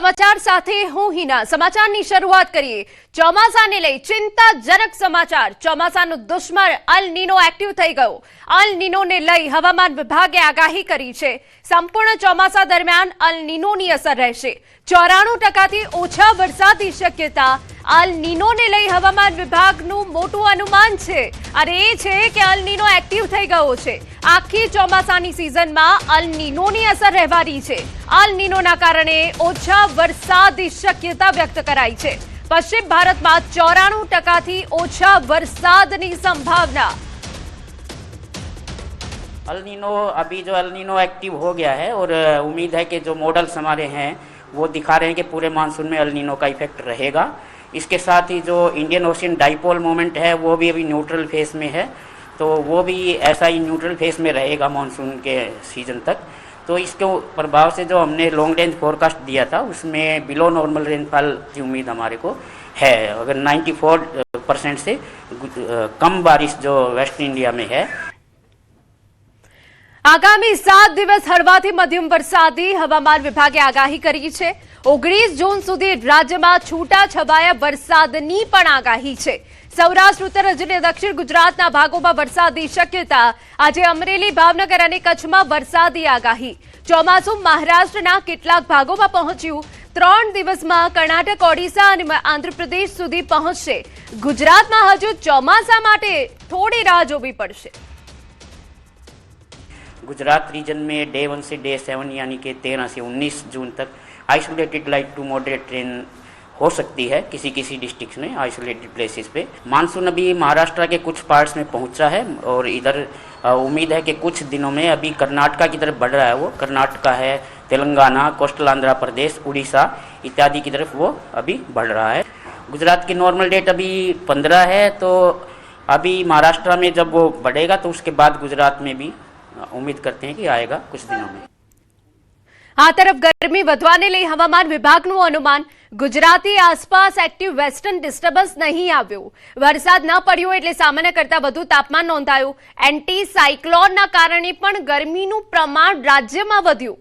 સમાચાર સાથે હું હિના સમાચારની શરૂઆત કરીએ। ચોમાસાને લઈ ચિંતાજનક સમાચાર। ચોમાસાનો દુશ્મન અલ નીનો એક્ટિવ થઈ ગયો। અલ નીનોને લઈ હવામાન વિભાગે આગાહી કરી છે। સંપૂર્ણ ચોમાસા દરમિયાન અલ નીનોની અસર રહેશે। 94% ઓછા વરસાદની શક્યતા અલ નીનોને લઈ હવામાન વિભાગનું મોટું અનુમાન છે અને એ છે કે અલ નીનો એક્ટિવ થઈ ગયો છે। આખી ચોમાસાની સિઝનમાં અલ નીનોની અસર રહેવાની છે। અલ નીનોના કારણે ઓછા વરસાદની શક્યતા व्यक्त कराई है। पश्चिम भारत में 94% ओछा वरसादनी संभावना। अल नीनो अभी जो अल नीनो एक्टिव हो गया है और उम्मीद है कि जो मॉडल्स हमारे हैं वो दिखा रहे हैं कि पूरे मानसून में अल नीनो का इफेक्ट रहेगा। इसके साथ ही जो इंडियन ओशियन डाइपोल मोमेंट है वो भी अभी न्यूट्रल फेस में है, तो वो भी ऐसा ही न्यूट्रल फेस में रहेगा मानसून के सीजन तक। तो इसके प्रभाव से जो हमने लॉन्ग रेंज फोरकास्ट दिया था उसमें बिलो नॉर्मल रेनफॉल की उम्मीद हमारे को है। अगर 94% से कम बारिश जो वेस्ट इंडिया में है। आगामी 7 दिवस हळवाथी मध्यम वरसादी हवामान विभागे आगाही करी है। 19 जून सुधी राज्यमां छूटाछवाया वरसादनी पण आगाही है। सौराष्ट्र उत्तर અને દક્ષિણ ગુજરાતના ભાગોમાં વરસાદની શક્યતા। આજે અમરેલી ભાવનગર અને કચ્છમાં વરસાદી આગાહી। ચોમાસું મહારાષ્ટ્રના કેટલાક ભાગોમાં પહોંચ્યું। 3 દિવસમાં કર્ણાટક ઓડિશા અને આંધ્રપ્રદેશ સુધી પહોંચશે। ગુજરાતમાં હજુ ચોમાસા માટે થોડી રાહ જોવી પડશે। गुजरात रीजन में डे 1 से डे 7 यानी कि 13 से 19 जून तक isolated light to moderate rain हो सकती है किसी किसी डिस्ट्रिक्ट्स में, आइसोलेटेड प्लेसेस पे। मानसून अभी महाराष्ट्र के कुछ पार्ट्स में पहुंचा है और इधर उम्मीद है कि कुछ दिनों में अभी कर्नाटका की तरफ बढ़ रहा है। वो कर्नाटका है, तेलंगाना, कोस्टल आंध्र प्रदेश, उड़ीसा इत्यादि की तरफ वो अभी बढ़ रहा है। गुजरात की नॉर्मल डेट अभी 15 है, तो अभी महाराष्ट्र में जब वो बढ़ेगा तो उसके बाद गुजरात में भी उम्मीद करते हैं कि आएगा कुछ दिनों में। आ तरफ गर्मी વધવાને લઈ હવામાન વિભાગનું અનુમાન। ગુજરાતી આસપાસ એક્ટિવ વેસ્ટર્ન ડિસ્ટર્બન્સ નહીં આવ્યું। વરસાદ ન પડ્યો એટલે સામાન્ય કરતા વધુ તાપમાન નોંધાયું। એન્ટી સાયક્લોનના કારણે પણ ગરમીનું પ્રમાણ રાજ્યમાં વધ્યું।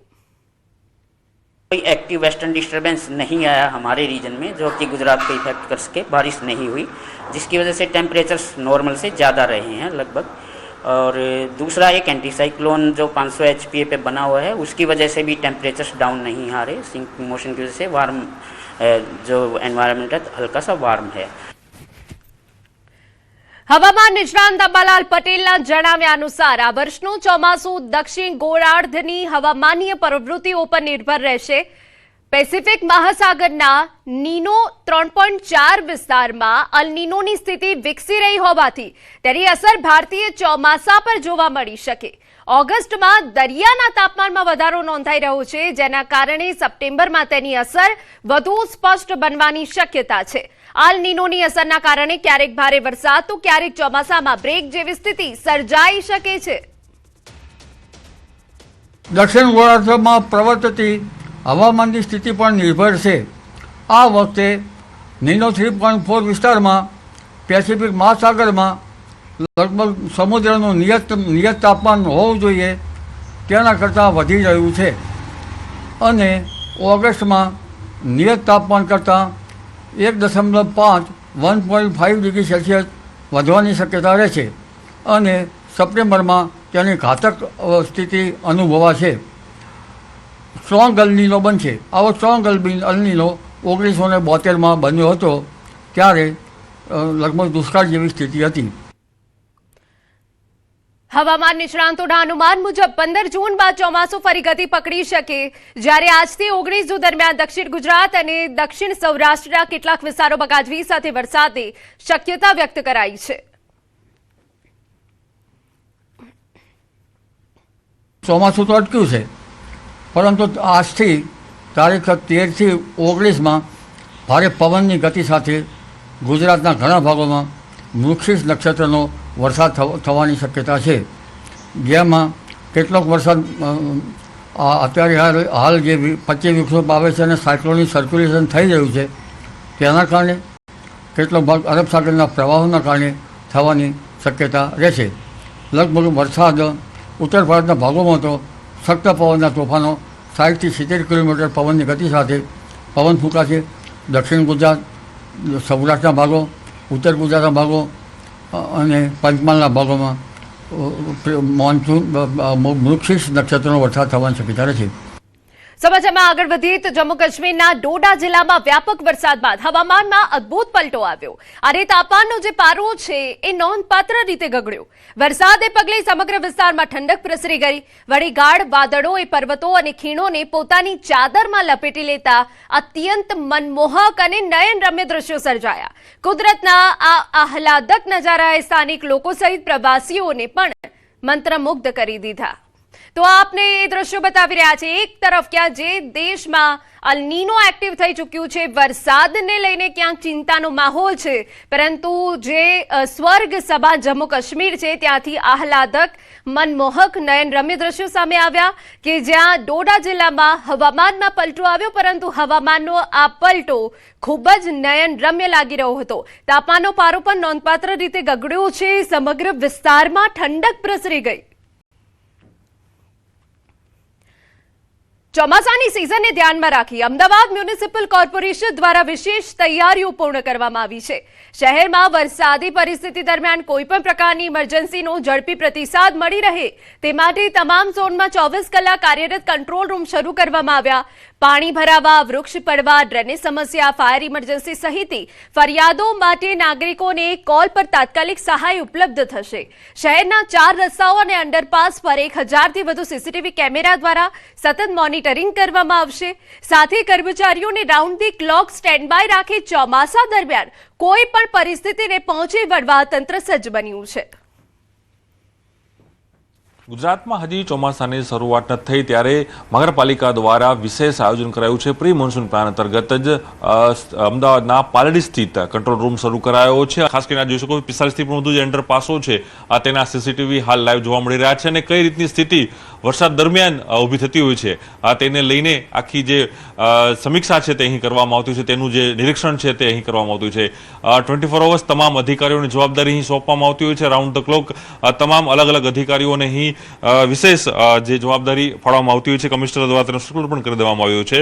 कोई एक्टिव वेस्टर्न डिस्टर्बेंस नहीं आया हमारे रीजन में जो कि गुजरात को इफेक्ट कर सके। बारिश नहीं हुई जिसकी वजह से टेम्परेचर्स नॉर्मल से ज़्यादा रहे हैं लगभग। और दूसरा एक एंटी साइक्लोन जो 500 HPA पे बना हुआ है उसकी वजह से भी टेम्परेचर्स डाउन नहीं आ रहे। सिंकिंग मोशन की वजह से वार्म जो एनवायरनमेंट है हल्का सा वार्म है। હવામાન નિષ્ણાંત અંબાલાલ પટેલના જણાવ્યા અનુસાર આ વર્ષનું ચોમાસું દક્ષિણ ગોળાર્ધની હવામાનીય પ્રવૃત્તિઓ પર નિર્ભર રહેશે। પેસિફિક મહાસાગરના નીનો 3.4 વિસ્તારમાં અલ નીનોની સ્થિતિ વિકસી રહી હોવાથી તેની અસર ભારતીય ચોમાસા પર જોવા મળી શકે। ઓગસ્ટમાં દરિયાના તાપમાનમાં વધારો નોંધાઈ રહ્યો છે, જેના કારણે સપ્ટેમ્બરમાં તેની અસર વધુ સ્પષ્ટ બનવાની શક્યતા છે। અલ નીનોની અસરના કારણે ક્યારેક ભારે વરસાદ તો ક્યારેક ચોમાસામાં બ્રેક જેવી સ્થિતિ સર્જાઈ શકે છે। દક્ષિણ ગોળાર્ધમાં પ્રવર્તતી હવામાનની સ્થિતિ પર નિર્ભર છે। આ વખતે નીનો 3.4 વિસ્તારમાં પેસિફિક મહાસાગરમાં લગભગ સમુદ્રનું નિયત તાપમાન હોવું જોઈએ તેના કરતાં વધી રહ્યું છે અને ઓગસ્ટમાં નિયત તાપમાન કરતાં 1.5 1.5 ડિગ્રી સેલ્સિયસ વધવાની શક્યતા રહેશે અને સપ્ટેમ્બરમાં તેની ઘાતક સ્થિતિ અનુભવાશે। સ્ટ્રોંગ અલ નીનો બનશે। આવો સ્ટ્રોંગ અલ નીનો 1972માં બન્યો હતો, ત્યારે લગભગ દુષ્કાળ જેવી સ્થિતિ હતી। હવામાન નિષ્ણાંતોના અનુમાન મુજબ 15 જૂન બાદ ચોમાસું ફરી ગતિ પકડી શકે, જ્યારે આજથી 19 જૂન દરમિયાન દક્ષિણ ગુજરાત અને દક્ષિણ સૌરાષ્ટ્રના કેટલાક વિસ્તારોમાં ગાજવીજ સાથે વરસાદની શક્યતા વ્યક્ત કરાઈ છે। ચોમાસું તો અટક્યું છે, પરંતુ આજથી તારીખ 13 થી 19માં ભારે પવનની ગતિ સાથે ગુજરાતના ઘણા ભાગોમાં મૃગશીર્ષ નક્ષત્રનો વરસાદ થવાની શક્યતા છે, જેમાં કેટલોક વરસાદ અત્યારે હાલ જે 25 વિક્ષોપ આવે છે અને સાયક્લોનિક સર્ક્યુલેશન થઈ રહ્યું છે તેના કારણે કેટલોક ભાગ અરબ સાગરના પ્રવાહોના કારણે થવાની શક્યતા રહેશે। લગભગ વરસાદ ઉત્તર ભારતના ભાગોમાં તો સખ્ત પવનના તોફાનો 60 થી 70 કિલોમીટર પવનની ગતિ સાથે પવન ફૂંકાશે. દક્ષિણ ગુજરાત, સૌરાષ્ટ્રના ભાગો, ઉત્તર ગુજરાતના ભાગો અને પંચમહાલના ભાગોમાં મોન્સૂન મૃગશીર્ષ નક્ષત્રનો વરસાદ થવાની શક્યતા રહેશે. સમાચારમાં આગળ વધીએ તો જમ્મુ કાશ્મીરના ડોડા જિલ્લામાં વ્યાપક વરસાદ બાદ હવામાનમાં અદ્ભુત પલટો આવ્યો અને તાપમાનનો જે પારો છે એ નોંધપાત્ર રીતે ગગડ્યો. વરસાદને પગલે સમગ્ર વિસ્તારમાં ઠંડક પ્રસરી ગઈ. વળી ગાઢ વાદળોએ પર્વતો અને ખીણોને પોતાની ચાદરમાં લપેટી લેતા અત્યંત મનમોહક અને નયનરમ્ય દ્રશ્યો સર્જાયા. કુદરતના આ આહલાદક નજારાએ સ્થાનિક લોકો સહિત પ્રવાસીઓને પણ મંત્રમુગ્ધ કરી દીધા. તો આપને એ દ્રશ્યો બતાવી રહ્યા છે. એક તરફ ક્યાં જે દેશમાં અલ નીનો એક્ટિવ થઈ ચૂક્યું છે, વરસાદને લઈને ક્યાંક ચિંતાનો માહોલ છે, પરંતુ જે સ્વર્ગ સભા જમ્મુ કાશ્મીર છે ત્યાંથી આહલાદક મનમોહક નયનરમ્ય દ્રશ્યો સામે આવ્યા કે જ્યાં ડોડા જિલ્લામાં હવામાનમાં પલટો આવ્યો, પરંતુ હવામાનનો આ પલટો ખૂબ જ નયનરમ્ય લાગી રહ્યો હતો. તાપમાનનો પારો પણ નોંધપાત્ર રીતે ગગડ્યો છે. સમગ્ર વિસ્તારમાં ઠંડક પ્રસરી ગઈ. ચોમાસાની સિઝનને ધ્યાનમાં રાખી અમદાવાદ મ્યુનિસિપલ કોર્પોરેશન દ્વારા વિશેષ તૈયારીઓ પૂર્ણ કરવામાં આવી છે. શહેરમાં વરસાદી પરિસ્થિતિ દરમિયાન કોઈપણ પ્રકારની ઇમરજન્સીનો ઝડપી પ્રતિસાદ મળી રહે તે માટે તમામ ઝોનમાં 24 કલાક કાર્યરત કંટ્રોલ રૂમ શરૂ કરવામાં આવ્યા. પાણી ભરાવા, વૃક્ષ પડવા, ડ્રેનેજ સમસ્યા, ફાયર ઇમરજન્સી સહિતની ફરિયાદો માટે નાગરિકોને કોલ પર તાત્કાલિક સહાય ઉપલબ્ધ થશે. શહેરના 4 રસ્તાઓ અને અંડરપાસ પર 1000થી વધુ સીસીટીવી કેમેરા દ્વારા સતત મોનિટરિંગ કરવામાં આવશે. સાથે કર્મચારીઓને round the clock stand by રાખી ચોમાસા દરમિયાન કોઈ પણ પરિસ્થિતિને પહોંચી વળવા તંત્ર સજ્જ બન્યું છે. ગુજરાતમાં હજી ચોમાસાની શરૂઆત ન થઈ ત્યારે મહાનગરપાલિકા દ્વારા વિશેષ આયોજન કરાયું છે. પ્રી મોન્સૂન પ્લાન અંતર્ગત જ અમદાવાદના પાલડી સ્થિત કંટ્રોલ રૂમ શરૂ કરાયો છે. ખાસ કરીને જોઈ શકો 45થી પણ વધુ જે અંડરપાસો છે તેના સીસીટીવી હાલ લાઈવ જોવા મળી રહ્યા છે અને કઈ રીતની સ્થિતિ વરસાદ દરમિયાન ઊભી થતી હોય છે તેને લઈને આખી જે સમીક્ષા છે તે અહીં કરવામાં આવતી છે, તેનું જે નિરીક્ષણ છે તે અહીં કરવામાં આવતું છે. 24 અવર્સ તમામ અધિકારીઓની જવાબદારી અહીં સોંપવામાં આવતી હોય છે. રાઉન્ડ ધ ક્લોક તમામ અલગ અલગ અધિકારીઓને અહીં વિશેષ જે જવાબદારી ફાળવવામાં આવતી હોય છે. કમિશનર દ્વારા તેનો સર્ક્યુલર પણ કરી દેવામાં આવ્યો છે.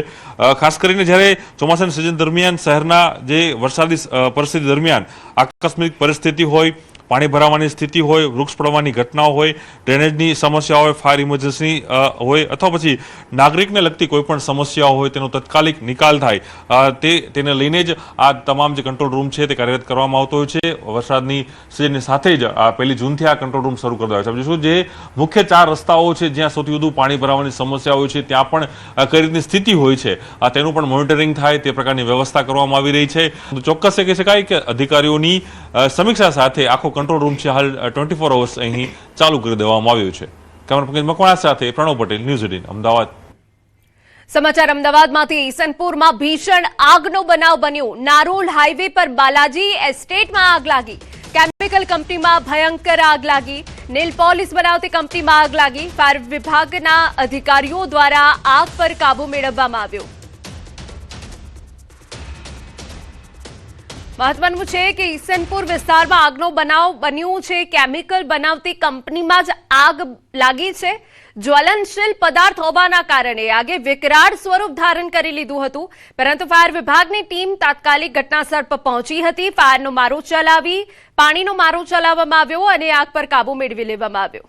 ખાસ કરીને જ્યારે ચોમાસાની સિઝન દરમિયાન શહેરના જે વરસાદી પરિસ્થિતિ દરમિયાન આકસ્મિક પરિસ્થિતિ હોય, પાણી ભરાવાની સ્થિતિ હોય, વૃક્ષ પડવાની ઘટનાઓ હોય, ડ્રેનેજની સમસ્યા હોય, ફાયર ઇમરજન્સી હોય અથવા પછી નાગરિકને લગતી કોઈ પણ સમસ્યાઓ હોય તેનો તત્કાલિક નિકાલ થાય તેને લઈને જ આ તમામ જે કંટ્રોલ રૂમ છે તે કાર્યરત કરવામાં આવતો હોય છે. વરસાદની સિઝનની સાથે જ 1 જૂનથી આ કંટ્રોલ રૂમ શરૂ કરી દેવાય છે. જે મુખ્ય 4 રસ્તાઓ છે જ્યાં સૌથી વધુ પાણી ભરાવાની સમસ્યા હોય છે ત્યાં પણ કઈ રીતની સ્થિતિ હોય છે તેનું પણ મોનિટરિંગ થાય તે પ્રકારની વ્યવસ્થા કરવામાં આવી રહી છે. ચોક્કસ એ કહી શકાય કે અધિકારીઓની સમીક્ષા સાથે આખો કંટ્રોલ રૂમ છે હાલ 24 અવર્સ અહીં ચાલુ કરી દેવામાં આવ્યું છે. કેમેરા પંકજ મકવાણા સાથે પ્રણવ પટેલ, ન્યૂઝ 18 અમદાવાદ. સમાચાર અમદાવાદમાંથી. ઈસનપુરમાં ભીષણ આગનો બનાવ બન્યો. નારોલ હાઈવે પર બાલાજી એસ્ટેટમાં આગ લાગી. કેમિકલ કંપનીમાં ભયંકર આગ લાગી. નેલ પોલિશ બનાવતી કંપનીમાં આગ લાગી. ફાયર વિભાગના અધિકારીઓ દ્વારા આગ પર કાબુ મેળવવામાં આવ્યો. મહત્વનું છે કે ઈસનપુર વિસ્તારમાં આગનો બનાવ બન્યું છે. કેમિકલ બનાવતી કંપનીમાં જ આગ લાગી છે. જ્વલનશીલ પદાર્થ હોવાના કારણે આગે વિકરાળ સ્વરૂપ ધારણ કરી લીધું હતું, પરંતુ ફાયર વિભાગની ટીમ તાત્કાલિક ઘટનાસ્થળ પર પહોંચી હતી. ફાયરનો મારો ચલાવી પાણીનો મારો ચલાવવામાં આવ્યો અને આગ પર કાબુ મેળવી લેવામાં આવ્યો.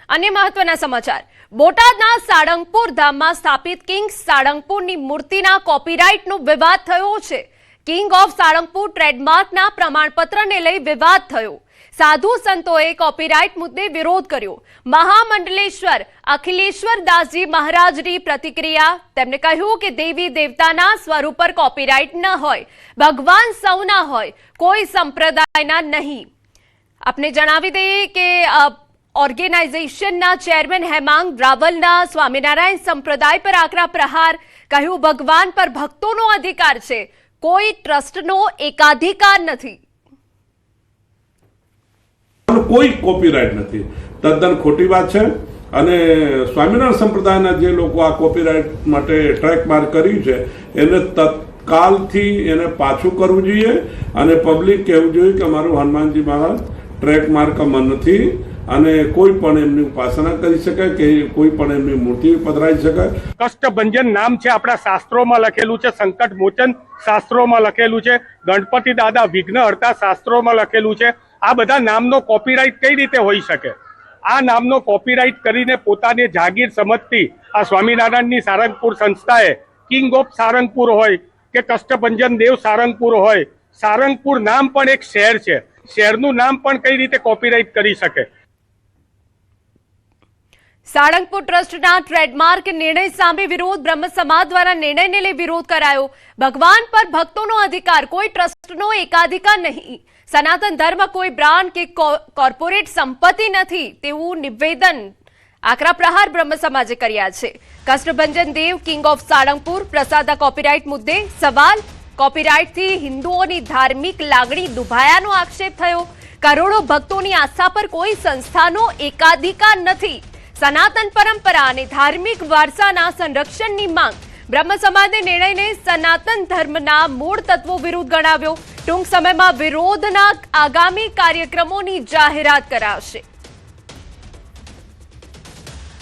અન્ય મહત્વના સમાચાર. બોટાદના સાળંગપુર ધામમાં સ્થાપિત કિંગ સાળંગપુરની મૂર્તિના કોપીરાઇટનો વિવાદ થયો છે. કિંગ ઓફ સાળંગપુર ટ્રેડમાર્કના પ્રમાણપત્રને લઈ વિવાદ થયો. સાધુ સંતોએ કોપીરાઇટ મુદ્દે વિરોધ કર્યો. મહામંડલેશ્વર અખિલેશ્વર દાસજી મહારાજની પ્રતિક્રિયા. તેમણે કહ્યું કે દેવી દેવતાના સ્વરૂપ પર કોપીરાઇટ ન હોય, ભગવાન સૌના હોય, કોઈ સંપ્રદાયના નહીં. આપને જણાવી દઈએ કે ઓર્ગેનાઇઝેશનના ચેરમેન હેમાંગ રાવલના સ્વામિનારાયણ સંપ્રદાય પર આકરા પ્રહાર. કહ્યું ભગવાન પર ભક્તોનો અધિકાર છે, કોઈ ટ્રસ્ટનો એકાધિકાર નથી. કોઈ કોપીરાઇટ નથી, તદ્દન ખોટી વાત છે. અને સ્વામિનારાયણ સંપ્રદાયના જે લોકો આ કોપીરાઇટ માટે ટ્રેક માર્ક કર્યું છે એને તત્કાલથી એને પાછું કરવું જોઈએ અને પબ્લિક કહેવું જોઈએ કે અમારું હનુમાનજી મહારાજ ટ્રેક માર્ક અમર નથી. અને કોઈ પણ એમની ઉપાસના કરી શકે કે કોઈ પણ એમની મૂર્તિ પધરાઈ શકે. કષ્ટભંજન નામ છે, આપણા શાસ્ત્રોમાં લખેલું છે, સંકટ મોચન શાસ્ત્રોમાં લખેલું છે, ગણપતિ દાદા વિઘ્નહર્તા શાસ્ત્રોમાં લખેલું છે. આ બધા નામનો કોપીરાઇટ કઈ રીતે હોઈ શકે? આ નામનો કોપીરાઇટ કરીને પોતાની જાગીર સમજતી આ સ્વામિનારાયણની સારંગપુર સંસ્થાએ કિંગ ઓફ સારંગપુર હોય કે કષ્ટભંજન દેવ સારંગપુર હોય, સારંગપુર નામ પણ એક શહેર છે, શહેરનું નામ પણ કઈ રીતે કોપીરાઇટ કરી શકે? સાળંગપુર ટ્રસ્ટના ટ્રેડમાર્ક નિર્ણય સામે વિરોધ. બ્રહ્મ સમાજ દ્વારા નિર્ણયને લઈ વિરોધ કરાયો. ભગવાન પર ભક્તોનો અધિકાર, કોઈ ટ્રસ્ટનો એકાધિકાર નહીં. સનાતન ધર્મ કોઈ બ્રાન્ડ કે કોર્પોરેટ સંપત્તિ નથી તેવું નિવેદન આકરા પ્રહાર બ્રહ્મ સમાજે કર્યા છે. Kashtabhanjan Dev king of Salangpur પ્રસાદા copyright મુદ્દે સવાલ. કોપીરાઇટથી હિન્દુઓની ધાર્મિક લાગણી દુભાયાનો આક્ષેપ થયો. કરોડો ભક્તોની આસ્થા પર કોઈ સંસ્થાનો એકાધિકાર નથી. સનાતન પરંપરા અને ધાર્મિક વારસાના સંરક્ષણની માંગ. બ્રહ્મ સમાજે નિર્ણયને સનાતન ધર્મના મૂળ તત્વો વિરુદ્ધ ગણાવ્યો. ટૂંક સમયમાં વિરોધના આગામી કાર્યક્રમોની જાહેરાત કરાશે.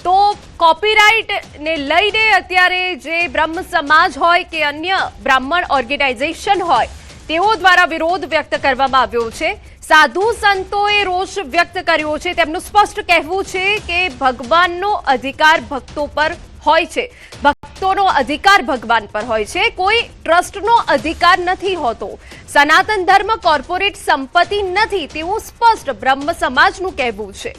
તો કોપીરાઇટને લઈને અત્યારે જે બ્રહ્મ સમાજ હોય કે અન્ય બ્રાહ્મણ ઓર્ગેનાઇઝેશન હોય તેઓ દ્વારા વિરોધ વ્યક્ત કરવામાં આવ્યો છે. સાધુ સંતોએ રોષ વ્યક્ત કર્યો છે. તેમનું સ્પષ્ટ કહેવું છે કે ભગવાનનો અધિકાર ભક્તો પર હોય છે, ભક્તોનો અધિકાર ભગવાન પર હોય છે, કોઈ ટ્રસ્ટનો અધિકાર નથી હોતો. સનાતન ધર્મ કોર્પોરેટ સંપત્તિ નથી તેવું સ્પષ્ટ બ્રહ્મ સમાજનું કહેવું છે.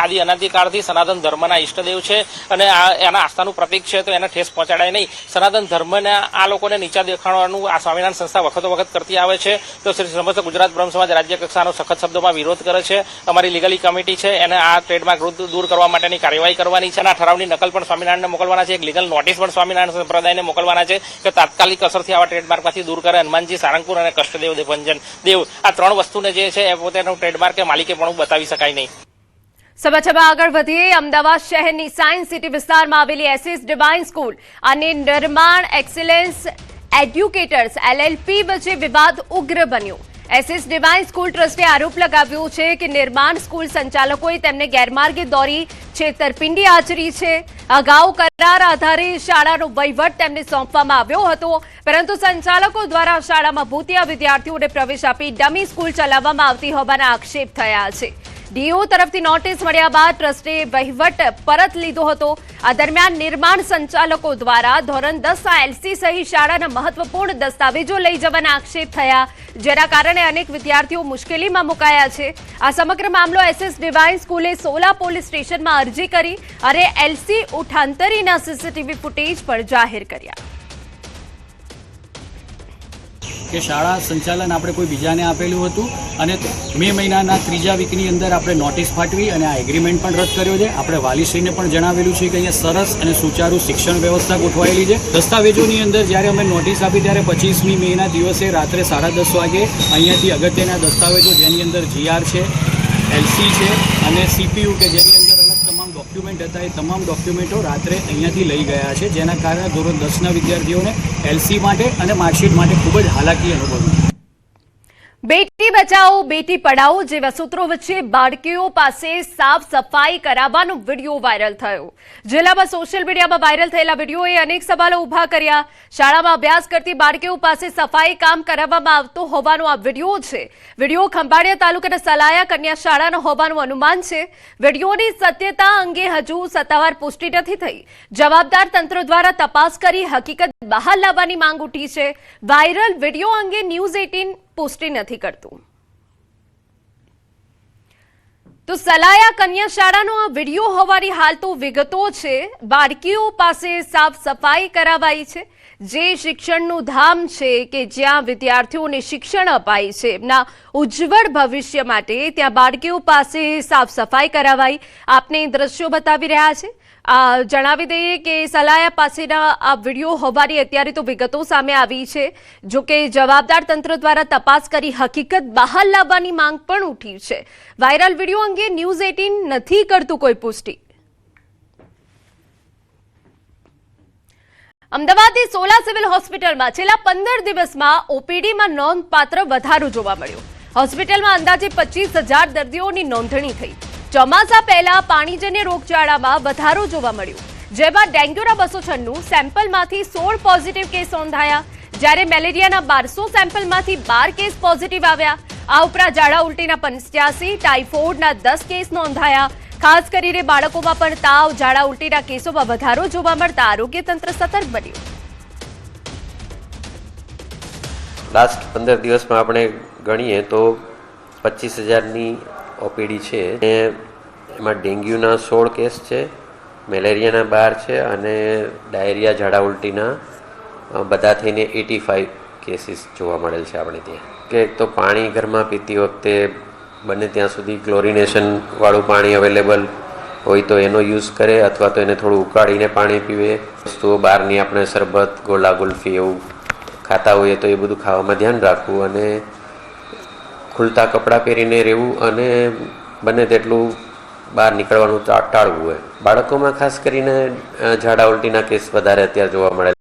આદિ અનાદિકાળથી સનાતન ધર્મના ઈષ્ટદેવ છે અને એના આસ્થાનું પ્રતીક છે, તો એને ઠેસ પહોંચાડાય નહીં. સનાતન ધર્મના આ લોકોને નીચા દેખાડવાનું આ સ્વામિનારાયણ સંસ્થા વખતો વખત કરતી આવે છે. તો શ્રી સમસ્ત ગુજરાત બ્રહ્મ સમાજ રાજ્ય કક્ષાનો સખત શબ્દોમાં વિરોધ કરે છે. અમારી લીગલી કમિટી છે એને આ ટ્રેડમાર્ક દૂર કરવા માટેની કાર્યવાહી કરવાની છે. આ ઠરાવની નકલ પણ સ્વામિનારાયણને મોકલવાના છે. એક લીગલ નોટિસ પણ સ્વામિનારાયણ સંપ્રદાયને મોકલવાના છે કે તાત્કાલિક અસરથી આવા ટ્રેડમાર્કમાંથી દૂર કરે. હનુમાનજી સારંગપુર અને કષ્ટદેવ ભંજન દેવ આ ત્રણ વસ્તુને જે છે એ પોતાનું ટ્રેડમાર્ક કે માલિકે પણ બતાવી શકાય નહીં. સમાચારમાં આગળ વધીએ. અમદાવાદ શહેરની સાયન્સ સિટી વિસ્તારમાં આવેલી એસએસ ડિવાઇન સ્કૂલ અને નિર્માણ એક્સેલન્સ એડ્યુકેટર્સ એલએલપી વચ્ચે વિવાદ ઉગ્ર બન્યો. એસએસ ડિવાઇન સ્કૂલ ટ્રસ્ટે આરોપ લગાવ્યો છે કે નિર્માણ સ્કૂલ સંચાલકોએ તેમને ગેરમાર્ગે દોરી છેતરપિંડી આચરી છે. અગાઉ કરાર આધારે શાળાનો વહીવટ તેમને સોંપવામાં આવ્યો હતો, પરંતુ સંચાલકો દ્વારા શાળામાં ભૂતિયા વિદ્યાર્થીઓને પ્રવેશ આપી ડમી સ્કૂલ ચલાવવામાં આવતી હોવાના આક્ષેપ થયા છે. ડીઓ તરફથી નોટિસ મળ્યા બાદ ટ્રસ્ટે વહીવટ પરત લીધો હતો. આ દરમિયાન નિર્માણ સંચાલકો દ્વારા ધોરણ 10 એલસી સહિત શાળાના મહત્વપૂર્ણ દસ્તાવેજો લઈ જવાના આક્ષેપ થયા, જેના કારણે અનેક વિદ્યાર્થીઓ મુશ્કેલીમાં મુકાયા છે. આ સમગ્ર મામલો એસએસ ડિવાઇન સ્કૂલે સોલા પોલીસ સ્ટેશનમાં અરજી કરી અને એલસી ઉઠાંતરીના સીસીટીવી ફૂટેજ પણ જાહેર કર્યા. કે શાળા સંચાલન આપણે કોઈ બીજાને આપેલું હતું અને મે મહિનાના 3જા વીકની અંદર આપણે નોટિસ ફાટવી અને આ એગ્રીમેન્ટ પણ રદ કર્યો છે. આપણે વાલીશ્રીને પણ જણાવેલું છે કે અહીંયા સરસ અને સુચારુ શિક્ષણ વ્યવસ્થા ગોઠવાયેલી છે. દસ્તાવેજોની અંદર જ્યારે અમે નોટિસ આપી ત્યારે 25મી મેના દિવસે રાત્રે 10:30 વાગે અહીંયાથી અગત્યના દસ્તાવેજો જેની અંદર જીઆર છે, એલસી છે અને સીપીયુ કે જેની અંદર તમામ ડોક્યુમેન્ટ હતા એ તમામ ડોક્યુમેન્ટો રાત્રે અહીંયાથી લઈ ગયા છે, જેના કારણે ધોરણ 10ના વિદ્યાર્થીઓને એલસી માટે અને માર્કશીટ માટે ખૂબ જ હાલાકી અનુભવી. બેટી બચાવો બેટી પઢાઓ જેવા સૂત્રો વચ્ચે બાળકીઓ પાસે સાફ સફાઈ કરાવવાનો વિડીયો વાયરલ થયો. જિલ્લામાં સોશિયલ મીડિયામાં વાયરલ થયેલા વિડીયોએ અનેક સવાલો ઉભા કર્યા. શાળામાં અભ્યાસ કરતી બાળકીઓ પાસે સફાઈ કામ કરાવવામાં આવતો હોવાનો આ વિડીયો છે. વિડીયો ખંભાળિયા તાલુકાના સલાયા કન્યા શાળાનો હોવાનું અનુમાન છે. વિડીયોની સત્યતા અંગે હજુ સત્તાવાર પુષ્ટિ નથી થઈ. જવાબદાર તંત્ર દ્વારા તપાસ કરી હકીકત બહાર લાવવાની માંગ ઉઠી છે. વાયરલ વિડીયો અંગે ન્યૂઝ 18 પુષ્ટિ નથી કરતું. તો સલાયા કન્યા શાળાનો આ વિડીયો હોવાની હાલ તો વિગતો છે. બાળકીઓ પાસે સાફ સફાઈ કરાવાઈ છે. જે શિક્ષણનું ધામ છે કે જ્યાં વિદ્યાર્થીઓને શિક્ષણ અપાય છે એમના ઉજ્જવળ ભવિષ્ય માટે ત્યાં બાળકીઓ પાસે સાફ સફાઈ કરાવાઈ. આપને દ્રશ્યો બતાવી રહ્યા છે. જણાવી દઈએ કે સલાયા પાસેના આ વિડીયો હોવાની અત્યારે તો વિગતો સામે આવી છે. જો કે જવાબદાર તંત્ર દ્વારા તપાસ કરી હકીકત બહાર લાવવાની માંગ પણ ઉઠી છે. વાયરલ વિડીયો અંગે ન્યૂઝ 18 નથી કરતું કોઈ પુષ્ટિ. અમદાવાદની સોલા સિવિલ હોસ્પિટલમાં છેલ્લા 15 દિવસમાં ઓપીડીમાં નોંધપાત્ર વધારો જોવા મળ્યો. હોસ્પિટલમાં અંદાજે 25,000 દર્દીઓની નોંધણી થઈ. ચોમાસા પહેલા પાણીજન્ય રોગચાળામાં વધારો જોવા મળ્યો, જેમાં ડેન્ગ્યુના 296 સેમ્પલમાંથી 16 પોઝિટિવ કેસ નોંધાયા, જ્યારે મેલેરિયાના 1200 સેમ્પલમાંથી 12 કેસ પોઝિટિવ આવ્યા. આ ઉપરાંત ઝાડા ઉલટીના 85, ટાઇફોઇડના 10 કેસ નોંધાયા. ખાસ કરીને બાળકોમાં પણ તાવ, ઝાડા ઉલટીના કેસોમાં વધારો જોવા મળતા આરોગ્ય તંત્ર સતર્ક બન્યું. લાસ્ટ 15 દિવસમાં આપણે ગણીએ તો 25,000ની ઓપીડી છે. એમાં ડેન્ગ્યુના 16 કેસ છે, મેલેરિયાના 12 છે અને ડાયરિયા, ઝાડા ઉલટીના બધા થઈને 85 કેસીસ જોવા મળેલ છે આપણે ત્યાં. કે એક તો પાણી ઘરમાં પીતી વખતે બને ત્યાં સુધી ક્લોરિનેશન વાળું પાણી અવેલેબલ હોય તો એનો યુઝ કરે, અથવા તો એને થોડું ઉકાળીને પાણી પીવે. વસ્તુઓ બહારની આપણે શરબત, ગોલા, ગુલ્ફી એવું ખાતા હોઈએ તો એ બધું ખાવામાં ધ્યાન રાખવું અને ખુલતા કપડાં પહેરીને રહેવું અને બને તેટલું બહાર નીકળવાનું ટાળવું હોય. બાળકોમાં ખાસ કરીને ઝાડા ઉલટીના કેસ વધારે અત્યારે જોવા મળે.